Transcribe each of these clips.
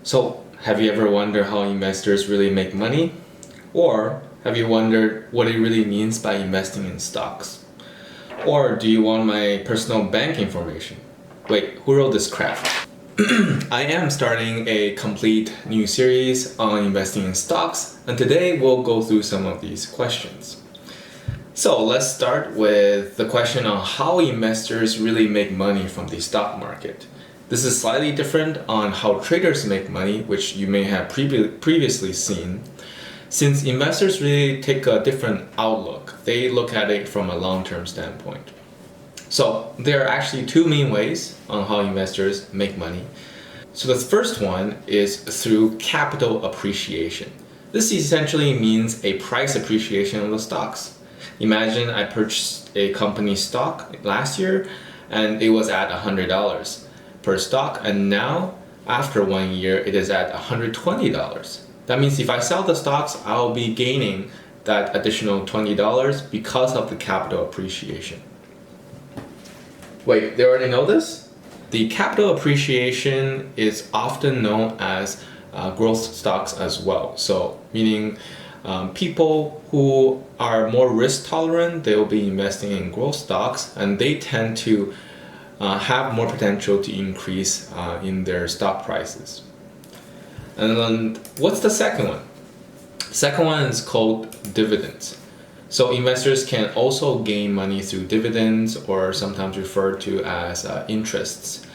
So, have you ever wondered how investors really make money? Or have you wondered what it really means by investing in stocks? Or do you want my personal bank information? Wait, who wrote this crap? I am starting a complete new series on investing in stocks, and today we'll go through some of these questions. So let's start with the question on how investors really make money from the stock market. This is slightly different on how traders make money, which you may have previously seen, since investors really take a different outlook. They look at it from a long-term standpoint. So there are actually two main ways on how investors make money. So the first one is through capital appreciation. This essentially means a price appreciation of the stocks. Imagine I purchased a company's stock last year and it was at $100 per stock, and now after 1 year it is at $120. That means if I sell the stocks, I'll be gaining that additional $20 because of the capital appreciation. Wait, they already know this? The capital appreciation is often known as growth stocks as well. So meaning people who are more risk tolerant, they will be investing in growth stocks, and they tend to have more potential to increase in their stock prices. And then what's the second one? Second one is called dividends. So investors can also gain money through dividends, or sometimes referred to as interests.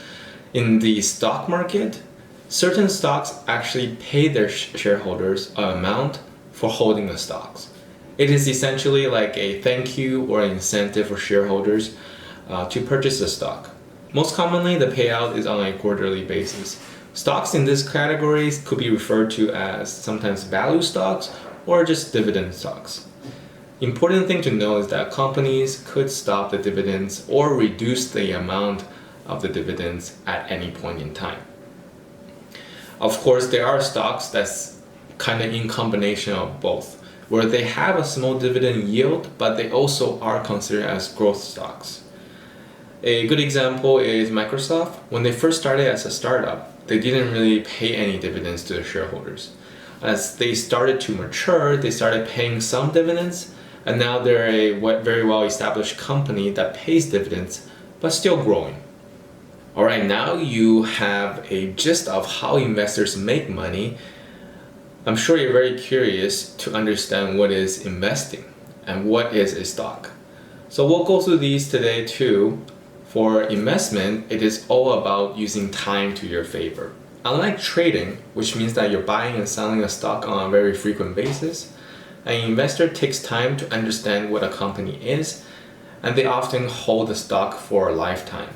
In the stock market, certain stocks actually pay their shareholders an amount for holding the stocks. It is essentially like a thank you or an incentive for shareholders to purchase the stock. Most commonly, the payout is on a quarterly basis. Stocks in this category could be referred to as sometimes value stocks or just dividend stocks. Important thing to know is that companies could stop the dividends or reduce the amount of the dividends at any point in time. Of course, there are stocks that's kind of in combination of both, where they have a small dividend yield, but they also are considered as growth stocks. A good example is Microsoft. When they first started as a startup, they didn't really pay any dividends to their shareholders. As they started to mature, they started paying some dividends, and now they're a very well-established company that pays dividends, but still growing. Alright, now you have a gist of how investors make money. I'm sure you're very curious to understand what is investing and what is a stock. So we'll go through these today too. For investment, it is all about using time to your favor. Unlike trading, which means that you're buying and selling a stock on a very frequent basis, an investor takes time to understand what a company is, and they often hold the stock for a lifetime.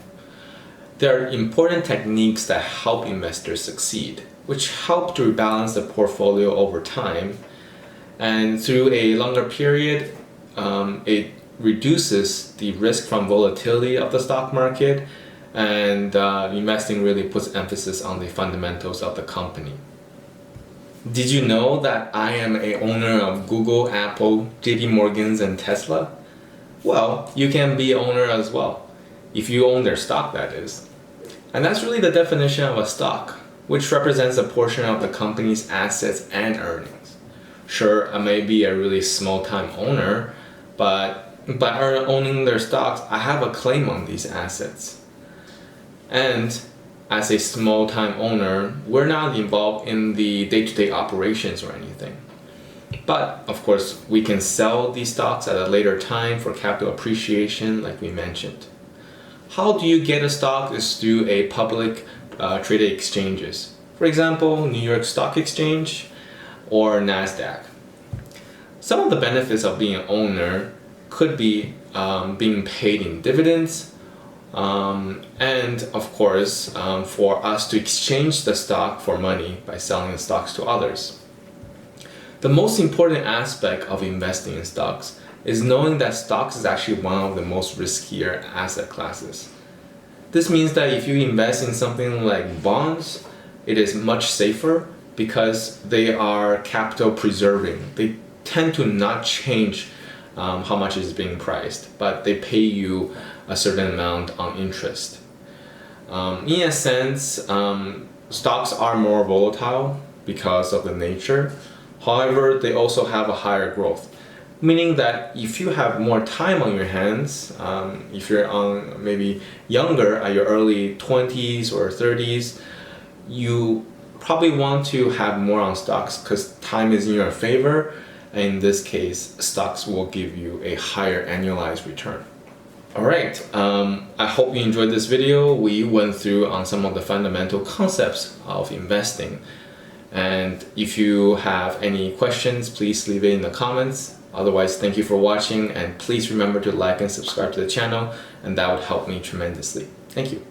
There are important techniques that help investors succeed, which help to rebalance the portfolio over time, and through a longer period, it reduces the risk from volatility of the stock market, and investing really puts emphasis on the fundamentals of the company. Did you know that I am an owner of Google, Apple, JP Morgan's, and Tesla? Well, you can be an owner as well, if you own their stock, that is. And that's really the definition of a stock, which represents a portion of the company's assets and earnings. Sure, I may be a really small-time owner, but by owning their stocks, I have a claim on these assets. And as a small-time owner, we're not involved in the day-to-day operations or anything. But of course, we can sell these stocks at a later time for capital appreciation, like we mentioned. How do you get a stock is through a public traded exchanges. For example, New York Stock Exchange or NASDAQ. Some of the benefits of being an owner could be being paid in dividends, and of course for us to exchange the stock for money by selling the stocks to others. The most important aspect of investing in stocks is knowing that stocks is actually one of the most riskier asset classes. This means that if you invest in something like bonds, it is much safer because they are capital preserving. They tend to not change how much is being priced, but they pay you a certain amount on interest. In a sense, Stocks are more volatile because of the nature. However, they also have a higher growth, meaning that if you have more time on your hands, if you're on maybe younger at your early 20s or 30s, you probably want to have more on stocks because time is in your favor. In this case, stocks will give you a higher annualized return. Alright, I hope you enjoyed this video. We went through on some of the fundamental concepts of investing. And if you have any questions, please leave it in the comments. Otherwise, thank you for watching, and please remember to like and subscribe to the channel, and that would help me tremendously. Thank you.